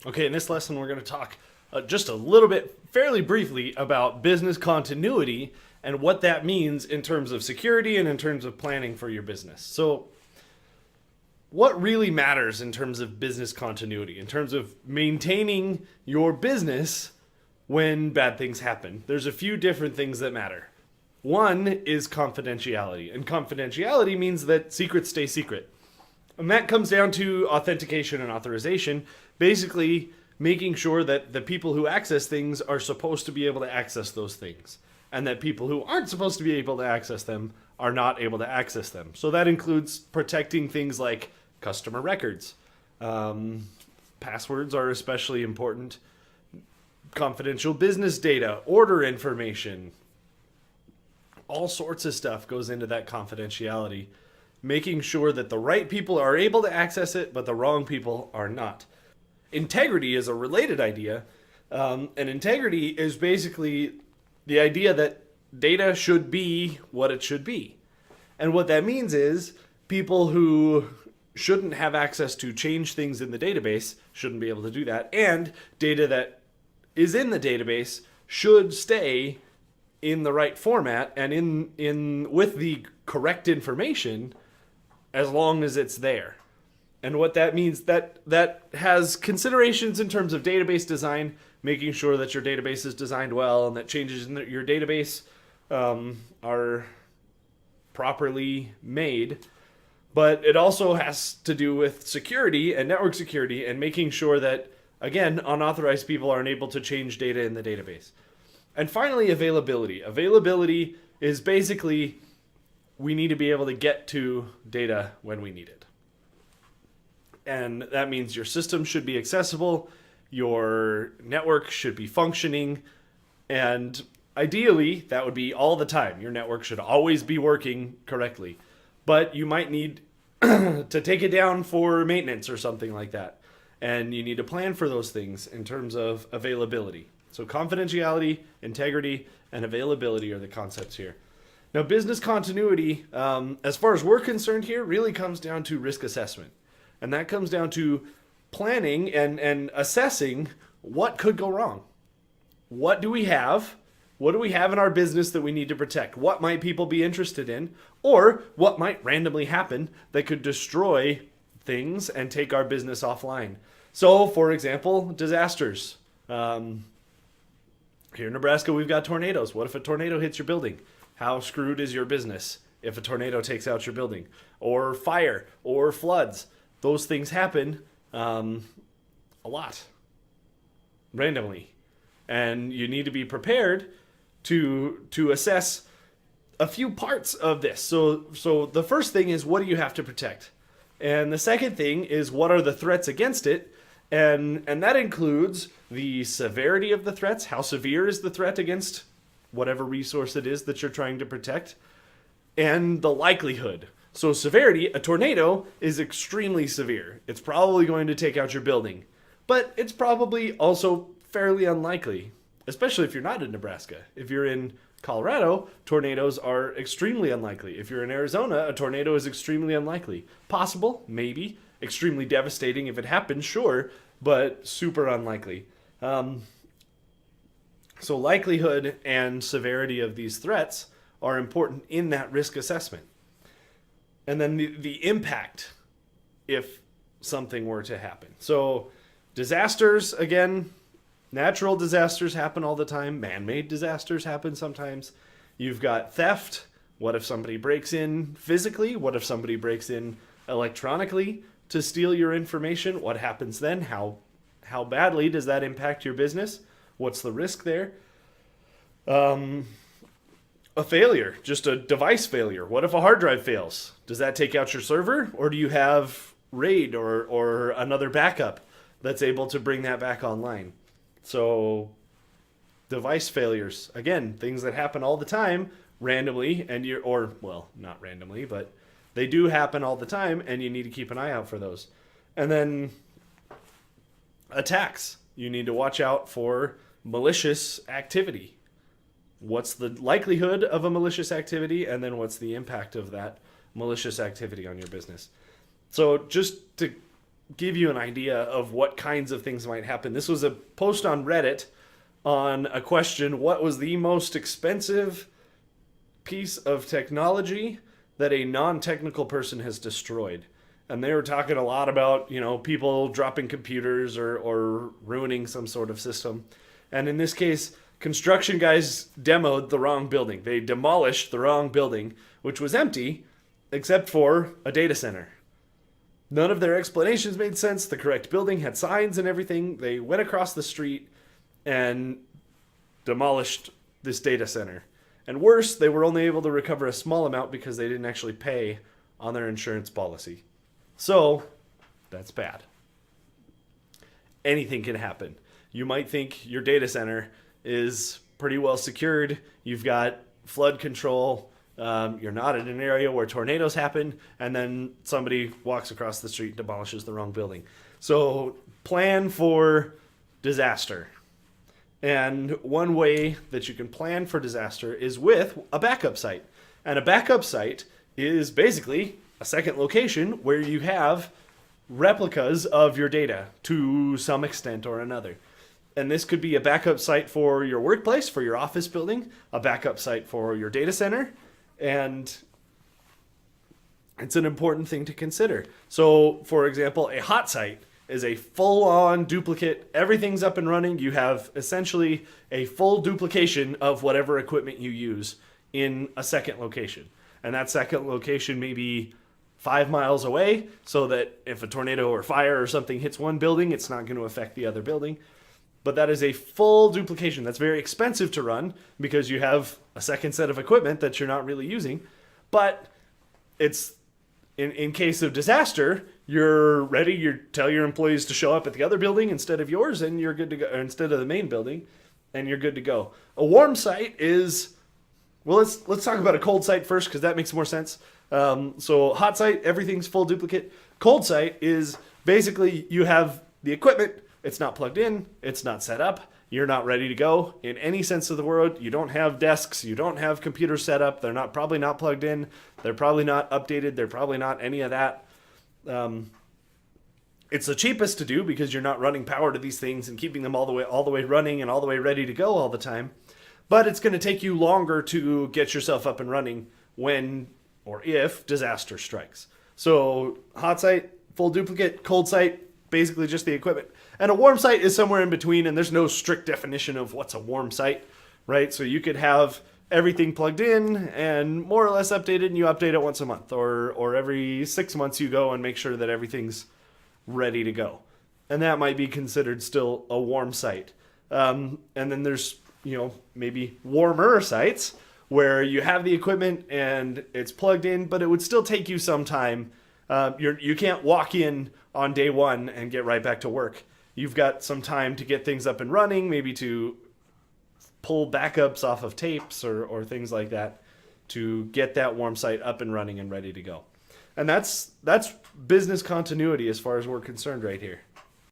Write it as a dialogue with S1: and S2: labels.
S1: Okay, in this lesson, we're going to talk just a little bit, fairly briefly, about business continuity and what that means in terms of security and in terms of planning for your business. So, what really matters in terms of business continuity, in terms of maintaining your business when bad things happen? There's a few different things that matter. One is confidentiality, and confidentiality means that secrets stay secret. And that comes down to authentication and authorization, basically making sure that the people who access things are supposed to be able to access those things, and that people who aren't supposed to be able to access them are not able to access them. So that includes protecting things like customer records. Passwords are especially important. Confidential business data, order information, all sorts of stuff goes into that confidentiality, making sure that the right people are able to access it, but the wrong people are not. Integrity is a related idea, and integrity is basically the idea that data should be what it should be. And what that means is people who shouldn't have access to change things in the database shouldn't be able to do that, and data that is in the database should stay in the right format and in with the correct information as long as it's there. And what that means, that has considerations in terms of database design, making sure that your database is designed well and that changes in your database are properly made. But it also has to do with security and network security and making sure that, again, unauthorized people aren't able to change data in the database. And finally, availability. Availability is basically we need to be able to get to data when we need it. And that means your system should be accessible, your network should be functioning, and ideally, that would be all the time. Your network should always be working correctly. But you might need to take it down for maintenance or something like that. And you need to plan for those things in terms of availability. So confidentiality, integrity, and availability are the concepts here. Now, business continuity, as far as we're concerned here, really comes down to risk assessment. And that comes down to planning and assessing what could go wrong. What do we have? What do we have in our business that we need to protect? What might people be interested in? Or what might randomly happen that could destroy things and take our business offline? So, for example, disasters. Here in Nebraska, we've got tornadoes. What if a tornado hits your building? How screwed is your business if a tornado takes out your building? Or fire, or floods. Those things happen a lot, randomly. And you need to be prepared to assess a few parts of this. So the first thing is, what do you have to protect? And the second thing is, what are the threats against it? And that includes the severity of the threats. How severe is the threat against whatever resource it is that you're trying to protect? And the likelihood. So severity, a tornado is extremely severe. It's probably going to take out your building. But it's probably also fairly unlikely, especially if you're not in Nebraska. If you're in Colorado, tornadoes are extremely unlikely. If you're in Arizona, a tornado is extremely unlikely. Possible, maybe. Extremely devastating if it happens, sure, but super unlikely. So likelihood and severity of these threats are important in that risk assessment. And then the impact if something were to happen. So disasters, again, natural disasters happen all the time. Man-made disasters happen sometimes. You've got theft. What if somebody breaks in physically? What if somebody breaks in electronically to steal your information? What happens then? How badly does that impact your business? What's the risk there? A failure, just a device failure. What if a hard drive fails? Does that take out your server? Or do you have RAID or another backup that's able to bring that back online? So device failures, again, things that happen all the time randomly, and not randomly, but they do happen all the time, and you need to keep an eye out for those. And then attacks. You need to watch out for malicious activity. What's the likelihood of a malicious activity, and then what's the impact of that malicious activity on your business? So just to give you an idea of what kinds of things might happen. This was a post on Reddit on a question: what was the most expensive piece of technology that a non-technical person has destroyed? And they were talking a lot about, people dropping computers or ruining some sort of system. And in this case, construction guys demoed the wrong building. They demolished the wrong building, which was empty, except for a data center. None of their explanations made sense. The correct building had signs and everything. They went across the street and demolished this data center. And worse, they were only able to recover a small amount because they didn't actually pay on their insurance policy. So, that's bad. Anything can happen. You might think your data center is pretty well secured. You've got flood control. You're not in an area where tornadoes happen, and then somebody walks across the street and demolishes the wrong building. So plan for disaster. And one way that you can plan for disaster is with a backup site. And a backup site is basically a second location where you have replicas of your data to some extent or another. And this could be a backup site for your workplace, for your office building, a backup site for your data center, and it's an important thing to consider. So, for example, a hot site is a full-on duplicate. Everything's up and running. You have essentially a full duplication of whatever equipment you use in a second location. And that second location may be 5 miles away, so that if a tornado or fire or something hits one building, it's not going to affect the other building. But that is a full duplication. That's very expensive to run because you have a second set of equipment that you're not really using. But it's in case of disaster, you're ready. You tell your employees to show up at the other building instead of yours, and you're good to go. Or instead of the main building, and you're good to go. A warm site is, well, let's talk about a cold site first because that makes more sense. So hot site, everything's full duplicate. Cold site is basically you have the equipment. It's not plugged in. It's not set up. You're not ready to go in any sense of the word. You don't have desks. You don't have computers set up. They're probably not plugged in. They're probably not updated. They're probably not any of that. It's the cheapest to do because you're not running power to these things and keeping them all the way running and all the way ready to go all the time. But it's going to take you longer to get yourself up and running when or if disaster strikes. So hot site, full duplicate. Cold site, basically just the equipment. And a warm site is somewhere in between, and there's no strict definition of what's a warm site, right? So you could have everything plugged in and more or less updated, and you update it once a month, or every 6 months you go and make sure that everything's ready to go. And that might be considered still a warm site. And then there's, maybe warmer sites where you have the equipment and it's plugged in, but it would still take you some time. You can't walk in on day one and get right back to work. You've got some time to get things up and running, maybe to pull backups off of tapes or things like that to get that warm site up and running and ready to go. And that's business continuity as far as we're concerned right here.